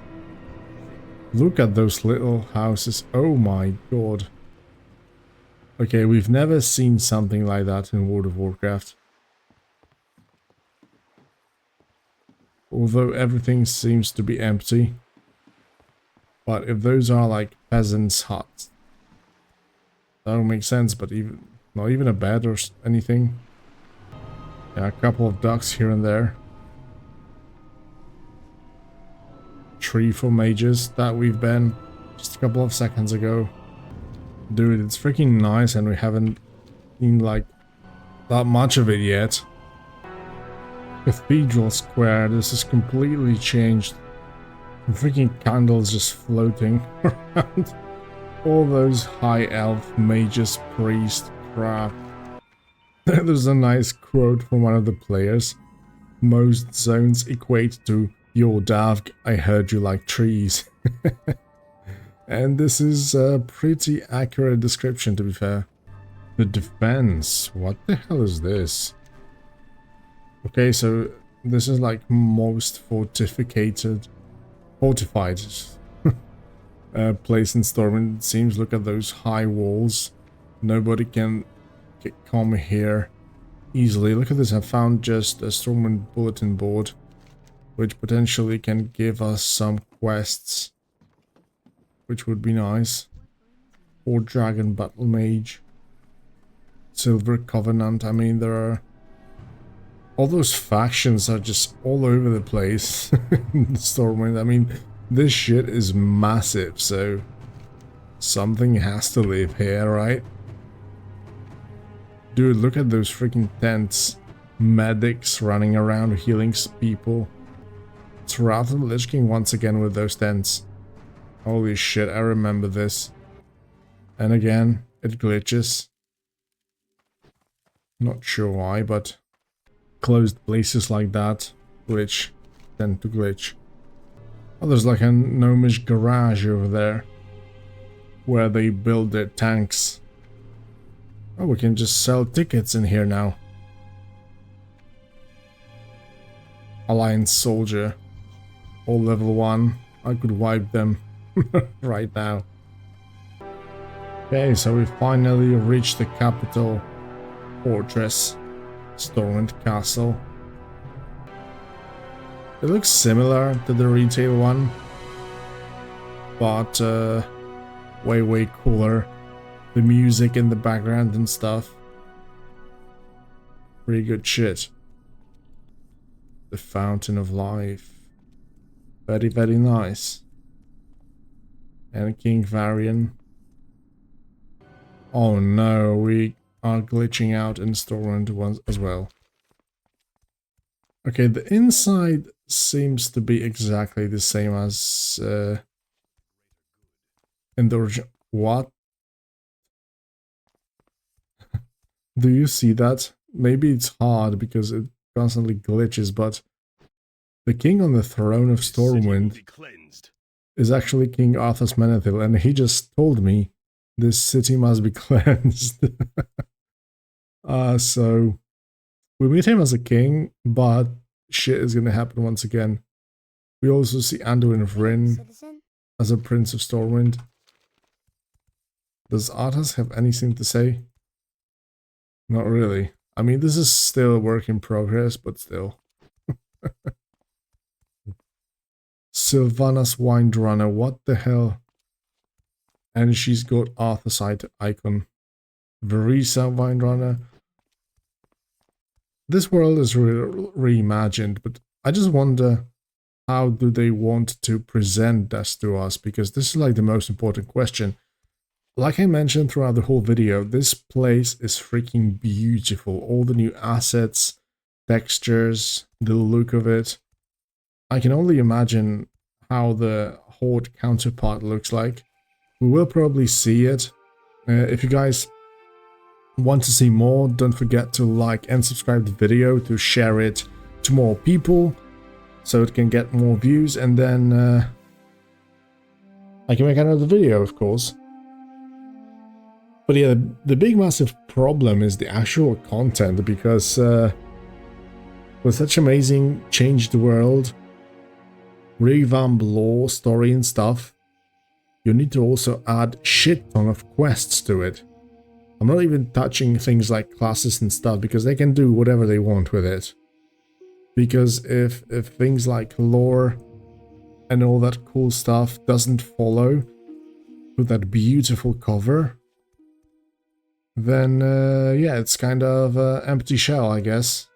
Look at those little houses. Oh my god. Okay, we've never seen something like that in World of Warcraft. Although everything seems to be empty. But if those are like peasants' huts, that don't make sense, but even not even a bed or anything. Yeah, a couple of ducks here and there. Tree for mages that we've been just a couple of seconds ago. Dude, it's freaking nice and we haven't seen like that much of it yet. Cathedral Square, this is completely changed. The freaking candles just floating around. All those high elf mages, priest crap. There's a nice quote from one of the players. Most zones equate to "Yo Davg, I heard you like trees." And this is a pretty accurate description, to be fair. The defense. What the hell is this? Okay, so this is like most fortified place in Stormwind. It seems, look at those high walls. Nobody can come here easily. Look at this, I found just a Stormwind bulletin board, which potentially can give us some quests, which would be nice. Or Dragon Battle Mage. Silver Covenant, I mean, there are... all those factions are just all over the place in Stormwind. I mean, this shit is massive, so something has to live here, right? Dude, look at those freaking tents. Medics running around healing people. It's Wrath of the Lich King once again with those tents. Holy shit, I remember this. And again, it glitches. Not sure why, but closed places like that glitch, tend to glitch. Oh, there's like a gnomish garage over there where they build their tanks. Oh, we can just sell tickets in here now. Alliance Soldier. All level 1. I could wipe them right now. Okay, so we finally reached the capital fortress, Stormwind Castle. It looks similar to the retail one, but way cooler. The music in the background and stuff. Pretty good shit. The Fountain of Life. Very nice. And King Varian. Oh no, we are glitching out in Stormwind once as well. Okay, the inside seems to be exactly the same as in the original. What? Do you see that? Maybe it's hard because it constantly glitches, but the king on the throne of Stormwind is actually King Arthas Menethil, and he just told me this city must be cleansed. So we meet him as a king, but shit is gonna happen once again. We also see Anduin Vryn as a prince of Stormwind. Does Arthas have anything to say? Not really. I mean, this is still a work in progress, but still. Sylvanas Windrunner, what the hell? And she's got Arthur's icon. Verisa Windrunner. This world is reimagined, but I just wonder how do they want to present this to us, because this is like the most important question. Like I mentioned throughout the whole video, this place is freaking beautiful. All the new assets, textures, the look of it. I can only imagine how the Horde counterpart looks like. We will probably see it. If you guys want to see more, don't forget to like and subscribe the video, to share it to more people so it can get more views, and then I can make another video, of course. But yeah, the big massive problem is the actual content, because with such amazing changed world, revamp lore, story and stuff, you need to also add shit ton of quests to it. I'm not even touching things like classes and stuff, because they can do whatever they want with it. Because if things like lore and all that cool stuff doesn't follow with that beautiful cover, then yeah, it's kind of empty shell, I guess.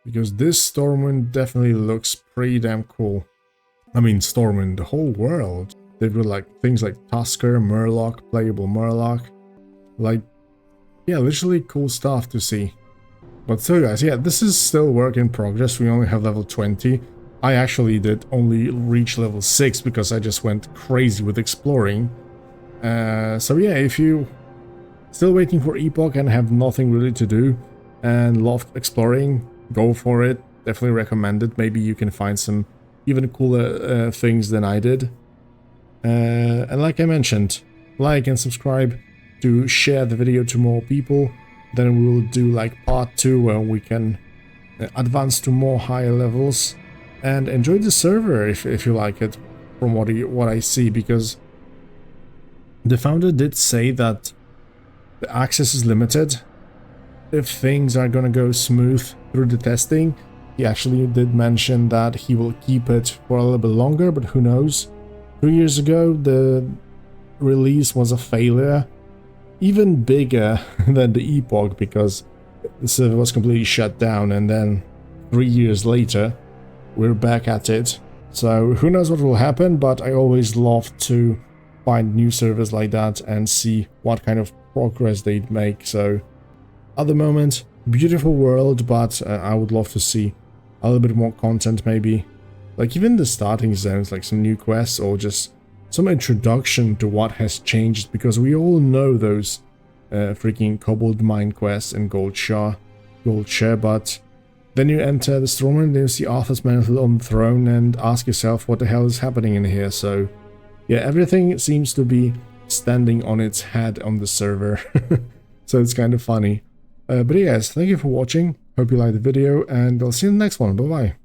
Because this Stormwind definitely looks pretty damn cool. I mean, Stormwind, the whole world. They've got like things like Tusker, Murloc, playable Murloc. Like, yeah, literally cool stuff to see. But so guys, yeah, this is still work in progress. We only have level 20. I actually did only reach level 6 because I just went crazy with exploring. So yeah, if you still waiting for Epoch and have nothing really to do and love exploring, go for it. Definitely recommend it. Maybe you can find some even cooler things than I did. And like I mentioned, like and subscribe to share the video to more people. Then we'll do like part 2 where we can advance to more higher levels and enjoy the server if you like it, from what I see, because the founder did say that the access is limited. If things are gonna go smooth through the testing, he actually did mention that he will keep it for a little bit longer, but who knows. 2 years ago, the release was a failure, even bigger than the Epoch, because the server was completely shut down, and then 3 years later, we're back at it. So who knows what will happen, but I always love to find new servers like that and see what kind of progress they'd make. So at the moment, beautiful world, but I would love to see a little bit more content, maybe. Like even the starting zones, like some new quests or just some introduction to what has changed, because we all know those freaking Kobold Mine quests in Goldshire, but then you enter the Stormwind and you see Arthas Menethil on the throne and ask yourself what the hell is happening in here. So yeah, everything seems to be standing on its head on the server. So it's kind of funny. But yes, thank you for watching. Hope you liked the video, and I'll see you in the next one. Bye bye.